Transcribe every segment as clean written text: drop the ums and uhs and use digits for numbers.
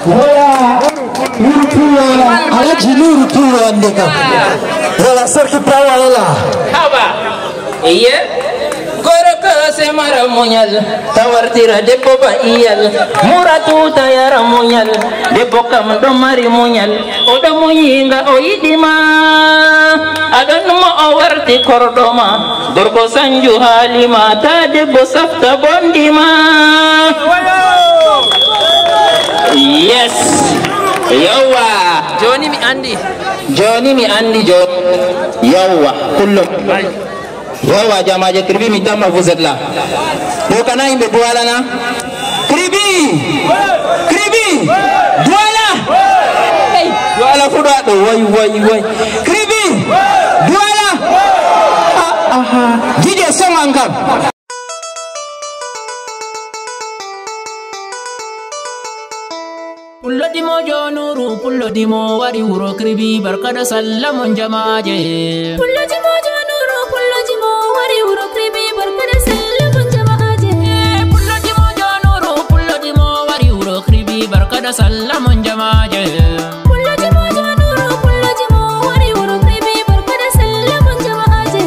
Wala Nurutuwa Alhaji Nurutuwa ndeka. Wala sarki prawa wala. Haba. Iya. Goraka semara munyal tawartira debbo ba iyal muratu tayara munyal debbo kam do mari munyal o do muyinga o yidima adon mo o warti kordoma gorko sanju halima ta debbo safta bondima. Yes. Yawa Joni mi andi Joni yawa kullum yawa jamaje kribi mi tamma vous êtes là do kana imbe douala na kribi douala fudo do way kribi douala aha dije songangam Pullo dimo jonuru pullo dimo wari wuro kribi barkada sallamon jamaaje Pullo dimo jonuru pullo dimo wari wuro kribi barkada sallamon jamaaje Pullo dimo jonuru pullo dimo wari wuro kribi barkada sallamon jamaaje Pullo dimo jonuru pullo dimo wari wuro kribi barkada sallamon jamaaje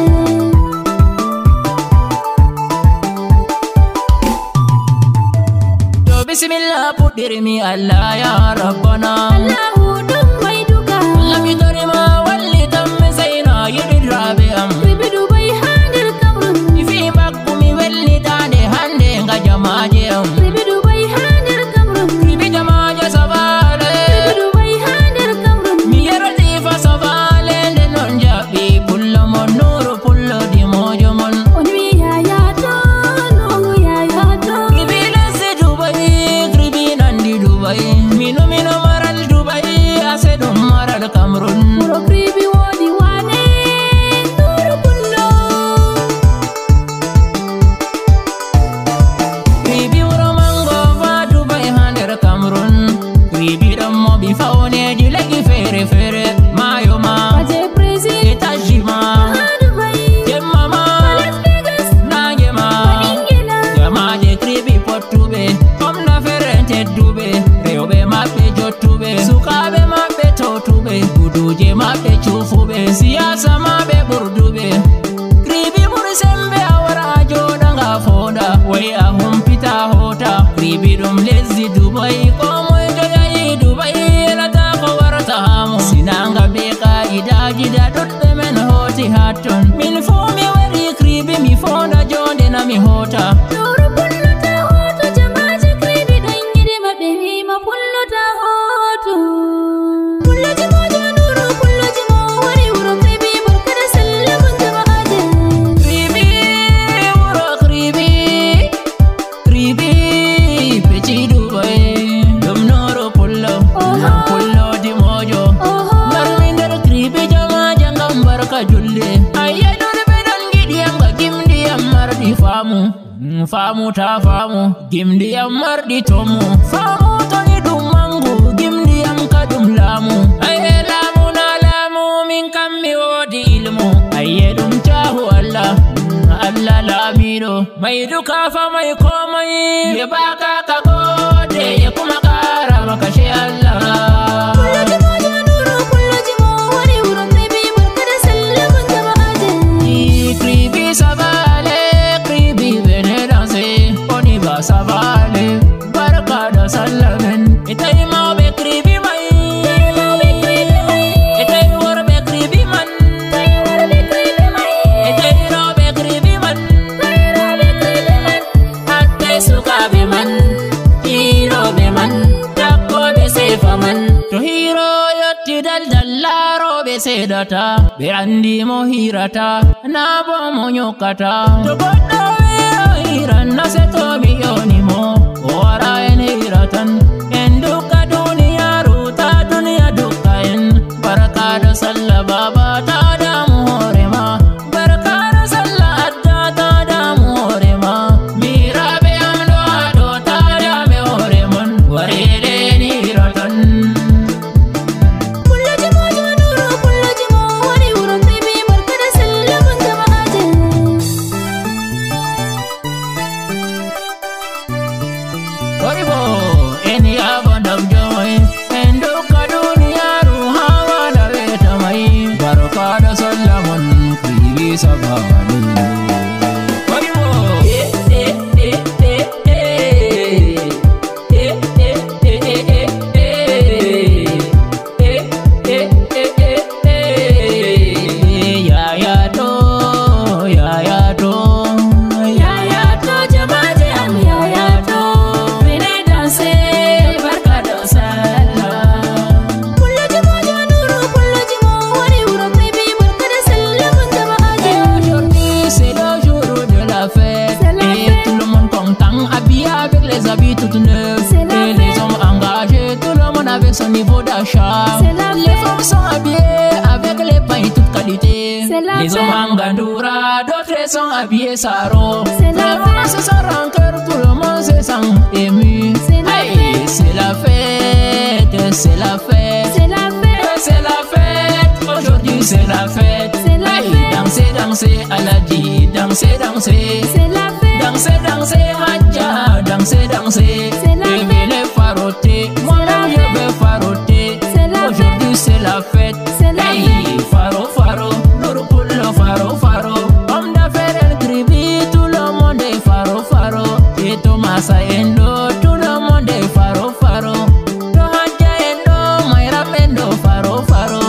Do bismillah pudirmi Allah ya rabbana Allahu dum mai duka lam yudrima walli tammi sayna yidrabe am kribi dubai handir kamrun fi makumi walli tane hande nga jamaaje am kribi dubai handir kamrun kribi jamaaje sabale kribi dubai handir kamrun mi yarati fa sabale de non jabi pullo mon nuru pullo di mojo mon onwi ya to no ya to kribi lesi dubai kribi nandi dubai mino maral dubai asedum maral kamrun wuro kribi wodi wane nuru pullo kribi wuro mango va dubai hander kamrun kribi dam mo bi faone di legi fere mayo ma aje prezi etajima dubai mama Las Vegas nangema ingila jamaje kribi potube omna ferente dube rewbe mabbe jottube sukabe mabbe totube buduje mabbe chufube siyasa mabbe burdube kribi buri sembe awara jodanga fonda way a humpita hota kribi dum lezzi dubai ko moy joyayi dubai lata ko warata hamu sinanga be kaidaji da dudbe men hoti hatton min fumi wari kribi mi fonda jonde na mi hota nuru pullo ta hoto jamaje kribi dangide mabbe ma pullo ta hoto pullo jimo nuru pullo jimo wari wuro kribi barkada sallamun jamaaje kribi wuro kribi peci dubai dum noro pullo di mojo narminder kribi jama jangam barka julle ayyadun bedan gidiyam ga gimdiyam mardi famu ta famu gimdiyam mardi tomu famu toni dum mangu gimdiyam kadum lamu ayye lamu na lamu min kammi wodi ilmu ayyadum chahu Allah lamido mai duka fa mai komai ya baka ka gode ya kuma kara maka shi Allah pullo jimo nuru pullo jimo wari wuro kribi barkada sallamun jamaaje kribi sabale kribi veneranse oni ba sabale barka da sallamen itai ma be kribi mai itai war be kribi man itai ro be kribi man hatta suka be man hiro be man takko be sefa man to hiro yotti dallaro be sedata be andi mo hirata na bo mo nyokata to goddo hiran na seto mi yoni mo wara en hiratan en duka duniya ruta duniya duka en baraka da sallah baba ta da mu horema baraka da sallah adda ta da mu horema mirabe amdo ado ta da me horemon warede ni hiratan pullo jimo nuru pullo jimo wari wuro kribi barkada sallamun jamaaje Haribo sabani. Avec son niveau d'achat, les femmes sont habillées avec les pains toute qualité. Les hommes en gandoura, d'autres sont habillés saro. Tout le monde se sent rancœur, tout le monde se sent ému. Hey, c'est la fête, c'est la fête, c'est la fête, c'est la fête. Aujourd'hui c'est la fête. Hey, dansez, dansez, Aladi, dansez, dansez, c'est la fête. Dansez, dansez, Hadja, dansez, dansez. Et venez faroter, moi-même je vais faroter. Aujourd'hui c'est la fête. Hey, faro, faro, Nourou Poulo, faro, faro. Homme d'affaires El Kribi, tout le monde est faro, faro. Et Thomas Endo, tout le monde est faro, faro. To Hadja Endo, Mayra Mendo, faro, faro.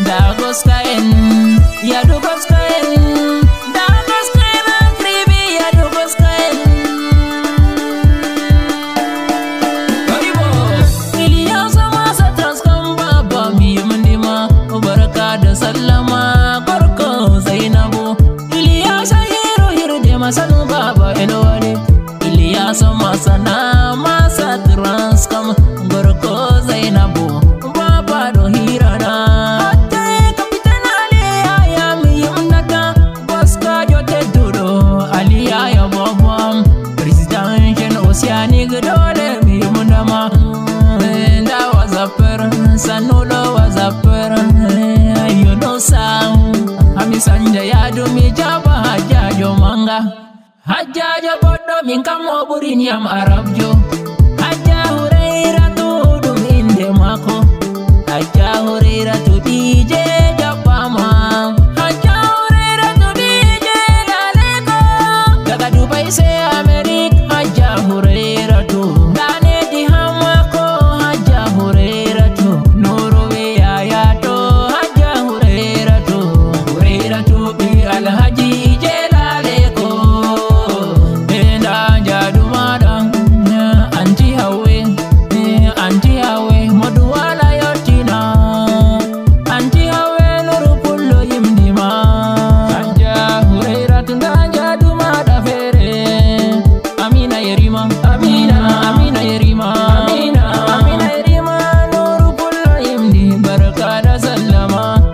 Dagos kain, ya dugos kain. Dagos kain Kribi, ya dugos kain. Karibo, Iliya sama sa transkan baba mi mandima. Baraka da sallama korko Zainabu. Iliya sa hero de masanu baba elwale. Iliya sama sana masa transkan korko Zainabu. Baba do hirana. Dole mi mundama nda wazapper sanulo wazapper you know sound ami sanja yadu mi jaba hajajo manga hajajo bodo min kamo burini am arabjo haja hureira tu dum inde mako haja hureira tu DJ japama haja hureira tu DJ laleko daga Dubai se Amerik haja hureira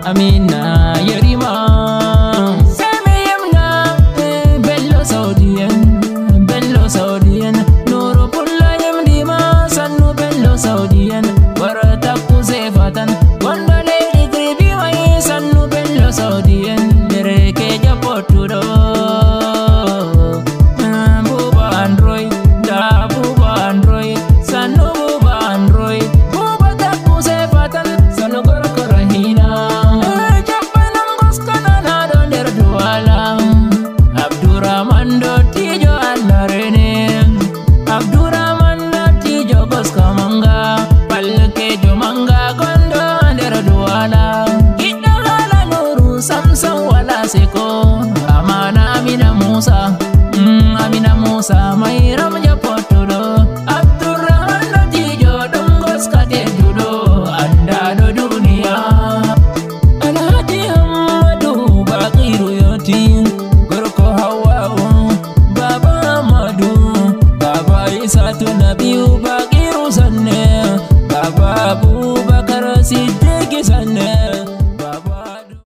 Amina Yerima Semi Yemna Bello Saudian Nourou Poulo Yemdima Sanu Bello Saudian Warata Kuzefatan Wanda Lady Kribi Mai Sanu Bello Saudian Dereke Japotudo Buba Android Da Buba Android Sanu Buba Android Buba Takuzefatan Sanu Gorkorahina Abdurrahman Tijo Alarene Abdurrahman Tijo Goska Manga Palke Jo Manga Gondo Andera Duala Kita Hala Nuru Samsung Wala Seko Amana Amina Musa Mayra